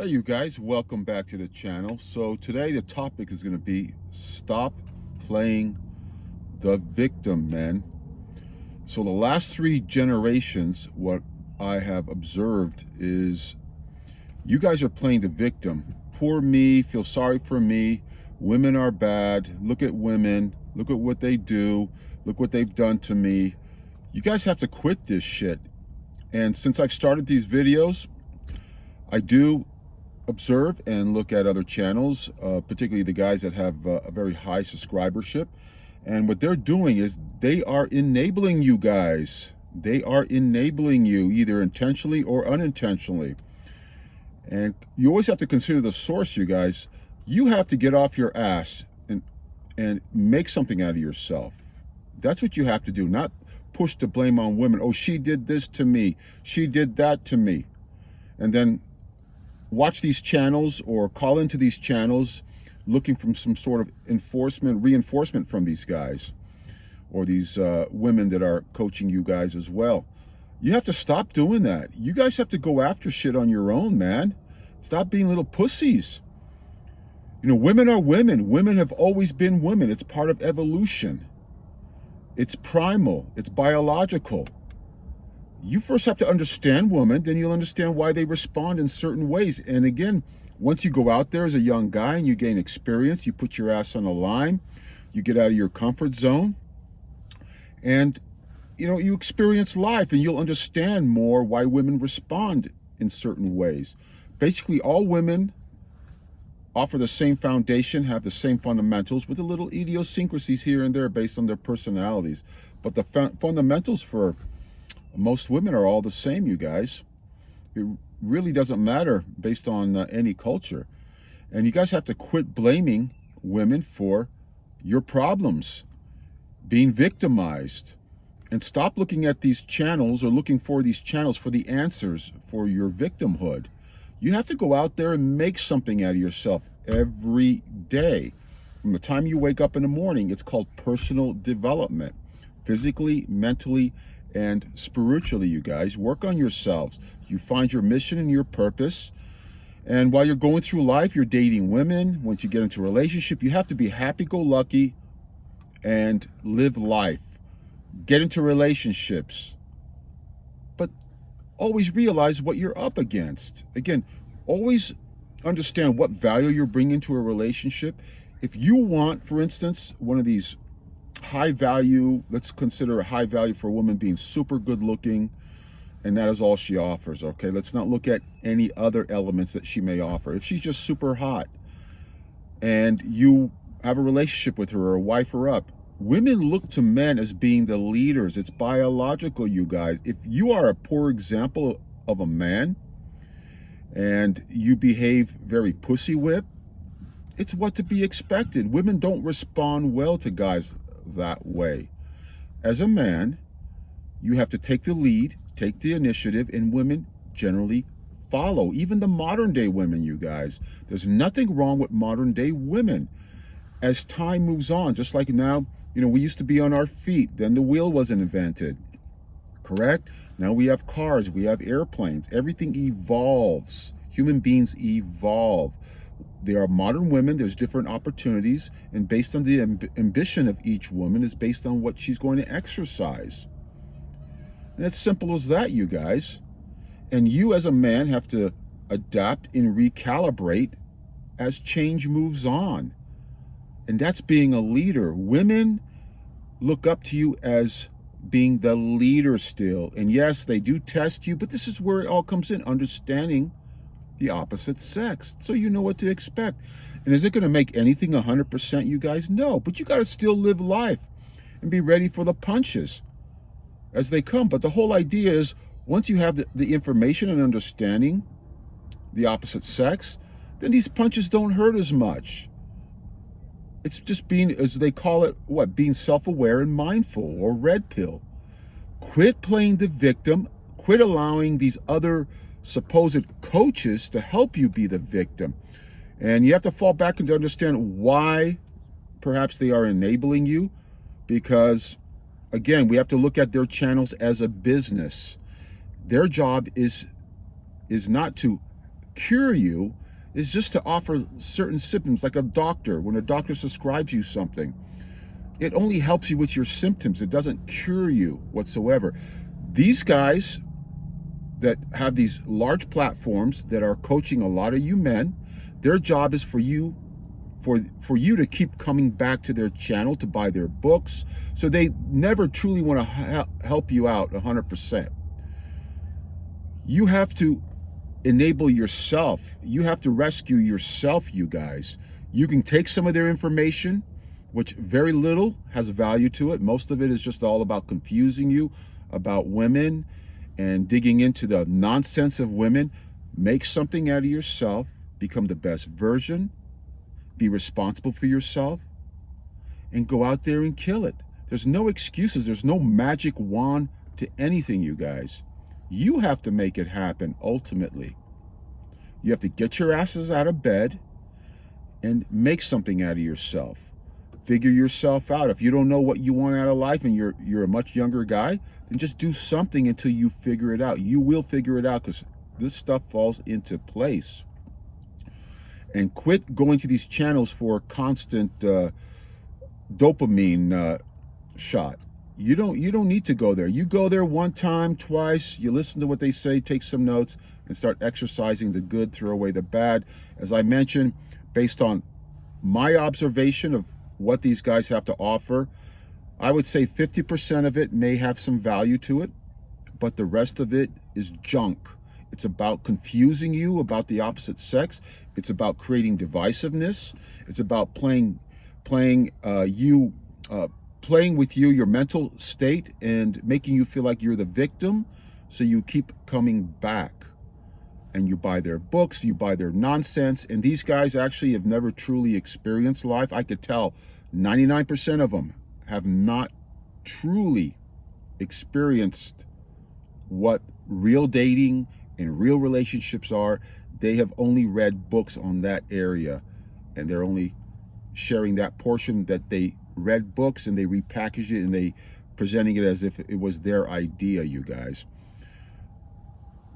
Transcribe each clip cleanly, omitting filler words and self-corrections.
Hey you guys, welcome back to the channel. So today the topic is going to be stop playing the victim, man. So the last three generations, what I have observed is you guys are playing the victim. Poor me, feel sorry for me, women are bad, look at women, look at what they do, look what they've done to me. You guys have to quit this shit. And since I've started these videos, I do observe and look at other channels, particularly the guys that have a very high subscribership. And what they're doing is they are enabling you guys. They are enabling you either intentionally or unintentionally. And you always have to consider the source, you guys. You have to get off your ass and make something out of yourself. That's what you have to do, not push the blame on women. Oh, she did this to me. She did that to me. And then watch these channels or call into these channels looking for some sort of reinforcement from these guys or these women that are coaching you guys as well. You have to stop doing that. You guys have to go after shit on your own, man. Stop being little pussies. You know, women are women. Women have always been women. It's part of evolution. It's primal. It's biological. You first have to understand women, then you'll understand why they respond in certain ways. And again, once you go out there as a young guy and you gain experience, you put your ass on a line, you get out of your comfort zone, and you experience life and you'll understand more why women respond in certain ways. Basically, all women offer the same foundation, have the same fundamentals with a little idiosyncrasies here and there based on their personalities. But the fundamentals for most women are all the same, you guys. It really doesn't matter based on any culture. And you guys have to quit blaming women for your problems, being victimized, and stop looking at these channels or looking for these channels for the answers for your victimhood. You have to go out there and make something out of yourself every day. From the time you wake up in the morning, it's called personal development, physically, mentally, and spiritually. You guys work on yourselves. You find your mission and your purpose. And while you're going through life, you're dating women. Once you get into a relationship, you have to be happy-go-lucky and live life. Get into relationships. But always realize what you're up against. Again, always understand what value you're bringing to a relationship. If you want, for instance, one of these high value, let's consider a high value for a woman being super good looking, and that is all she offers, okay? Let's not look at any other elements that she may offer. If she's just super hot and you have a relationship with her or wife her up, women look to men as being the leaders. It's biological, you guys. If you are a poor example of a man and you behave very pussy whip, it's what to be expected. Women don't respond well to guys that way. As a man, you have to take the lead, take the initiative, and women generally follow. Even the modern day women, you guys. There's nothing wrong with modern day women. As time moves on, just like now, we used to be on our feet, then the wheel wasn't invented, correct? Now we have cars, we have airplanes, everything evolves. Human beings evolve. There are modern women, there's different opportunities, and based on the ambition of each woman is based on what she's going to exercise. And it's simple as that, you guys. And you as a man have to adapt and recalibrate as change moves on. And that's being a leader. Women look up to you as being the leader still. And yes, they do test you, but this is where it all comes in, understanding the opposite sex, so you know what to expect. And is it going to make anything 100%, you guys? No, but you got to still live life and be ready for the punches as they come. But the whole idea is, once you have the information and understanding the opposite sex, then these punches don't hurt as much. It's just being, as they call it, being self-aware and mindful, or red pill. Quit playing the victim. Quit allowing these other supposed coaches to help you be the victim. And you have to fall back and to understand why perhaps they are enabling you, because again, we have to look at their channels as a business. Their job is not to cure you. It's just to offer certain symptoms, like a doctor. When a doctor prescribes you something, it only helps you with your symptoms. It doesn't cure you whatsoever. These guys that have these large platforms that are coaching a lot of you men, their job is for you to keep coming back to their channel to buy their books. So they never truly want to help you out 100%. You have to enable yourself. You have to rescue yourself, you guys. You can take some of their information, which very little has value to it. Most of it is just all about confusing you about women and digging into the nonsense of women. Make something out of yourself. Become the best version. Be responsible for yourself. And go out there and kill it. There's no excuses. There's no magic wand to anything, you guys. You have to make it happen ultimately. You have to get your asses out of bed and make something out of yourself. Figure yourself out. If you don't know what you want out of life and you're a much younger guy, then just do something until you figure it out. You will figure it out, because this stuff falls into place. And quit going to these channels for a constant dopamine shot. You don't need to go there. You go there one time, twice, you listen to what they say, take some notes, and start exercising the good, throw away the bad. As I mentioned, based on my observation of what these guys have to offer, I would say 50% of it may have some value to it, but the rest of it is junk. It's about confusing you about the opposite sex. It's about creating divisiveness. It's about playing with you, your mental state, and making you feel like you're the victim, so you keep coming back. And you buy their books, you buy their nonsense, and these guys actually have never truly experienced life. I could tell 99% of them have not truly experienced what real dating and real relationships are. They have only read books on that area, and they're only sharing that portion that they read books, and they repackage it and they presenting it as if it was their idea, you guys.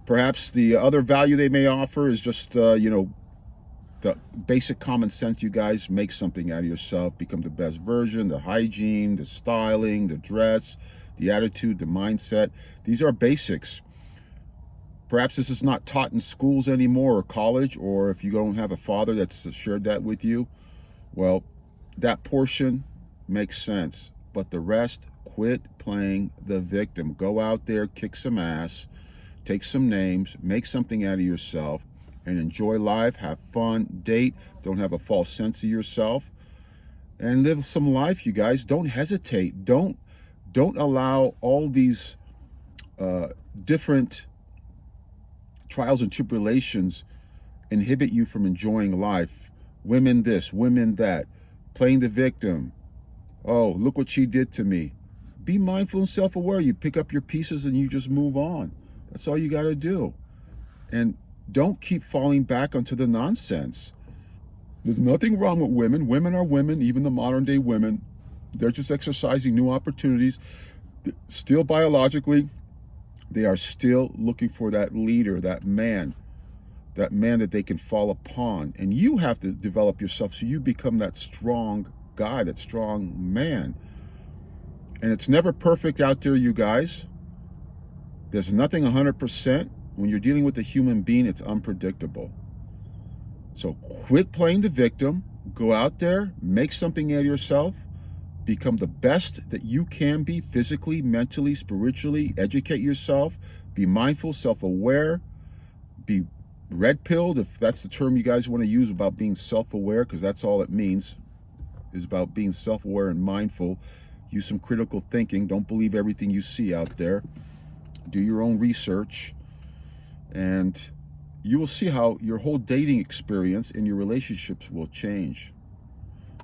Perhaps the other value they may offer is just, the basic common sense, you guys. Make something out of yourself. Become the best version. The hygiene, the styling, the dress, the attitude, the mindset. These are basics. Perhaps this is not taught in schools anymore or college, or if you don't have a father that's shared that with you, well, that portion makes sense. But the rest, quit playing the victim. Go out there, kick some ass, take some names, make something out of yourself, and enjoy life, have fun, date, don't have a false sense of yourself, and live some life, you guys. Don't hesitate. Don't allow all these different trials and tribulations inhibit you from enjoying life. Women this, women that, playing the victim. Oh, look what she did to me. Be mindful and self-aware. You pick up your pieces and you just move on. That's all you got to do. And don't keep falling back onto the nonsense. There's nothing wrong with women. Women are women, even the modern day women. They're just exercising new opportunities. Still biologically, they are still looking for that leader, that man that they can fall upon. And you have to develop yourself so you become that strong guy, that strong man. And it's never perfect out there, you guys. There's nothing 100%. When you're dealing with a human being, it's unpredictable. So quit playing the victim. Go out there, make something out of yourself. Become the best that you can be, physically, mentally, spiritually. Educate yourself. Be mindful, self-aware. Be red-pilled, if that's the term you guys want to use about being self-aware, because that's all it means, is about being self-aware and mindful. Use some critical thinking. Don't believe everything you see out there. Do your own research, and you will see how your whole dating experience and your relationships will change.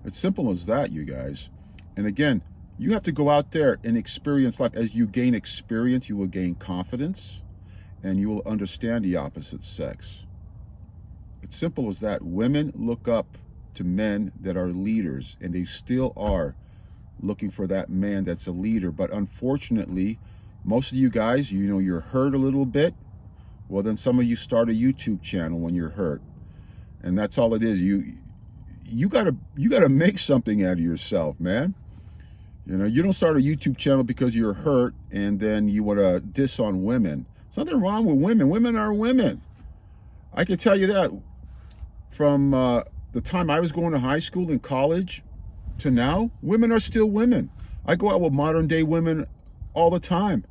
It's simple as that, you guys. And again, you have to go out there and experience life. As you gain experience, you will gain confidence, and you will understand the opposite sex. It's simple as that. Women look up to men that are leaders, and they still are looking for that man that's a leader. But unfortunately, most of you guys, you're hurt a little bit Well, then some of you start a YouTube channel when you're hurt. And that's all it is. You gotta make something out of yourself, man. You know, you don't start a YouTube channel because you're hurt and then you want to diss on women. There's nothing wrong with women. Women are women. I can tell you that from the time I was going to high school and college to now, women are still women. I go out with modern day women all the time.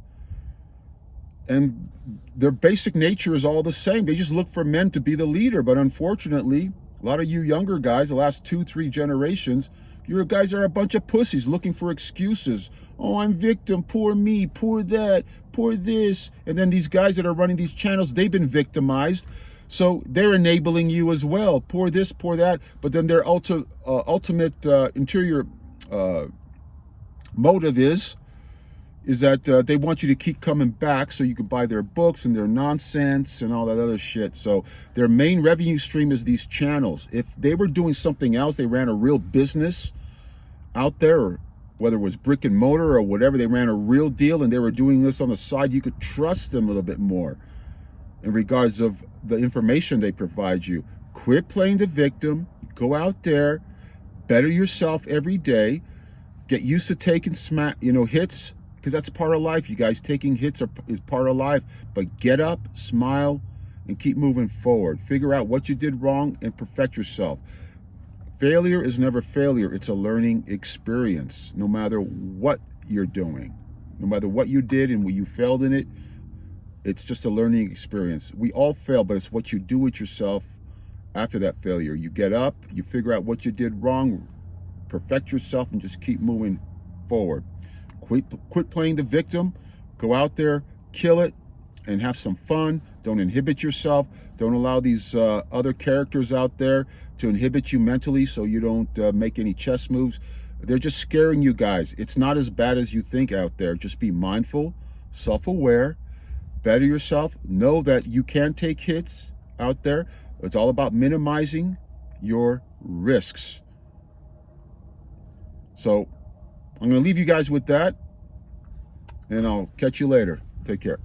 And their basic nature is all the same. They just look for men to be the leader. But unfortunately, a lot of you younger guys, the last 2-3 generations, you guys are a bunch of pussies looking for excuses. Oh, I'm victim, poor me, poor that, poor this. And then these guys that are running these channels, they've been victimized. So they're enabling you as well. Poor this, poor that. But then their ultimate interior motive is that they want you to keep coming back so you can buy their books and their nonsense and all that other shit. So their main revenue stream is these channels. If they were doing something else, they ran a real business out there, or whether it was brick and mortar or whatever, they ran a real deal and they were doing this on the side, you could trust them a little bit more in regards of the information they provide you. Quit playing the victim. Go out there, better yourself every day. Get used to taking hits, because that's part of life, you guys. Taking hits is part of life. But get up, smile, and keep moving forward. Figure out what you did wrong and perfect yourself. Failure is never failure. It's a learning experience, no matter what you're doing. No matter what you did and when you failed in it, it's just a learning experience. We all fail, but it's what you do with yourself after that failure. You get up, you figure out what you did wrong, perfect yourself, and just keep moving forward. Quit playing the victim. Go out there, kill it, and have some fun. Don't inhibit yourself. Don't allow these other characters out there to inhibit you mentally so you don't make any chess moves. They're just scaring you guys. It's not as bad as you think out there. Just be mindful, self-aware, better yourself. Know that you can take hits out there. It's all about minimizing your risks. So I'm going to leave you guys with that, and I'll catch you later. Take care.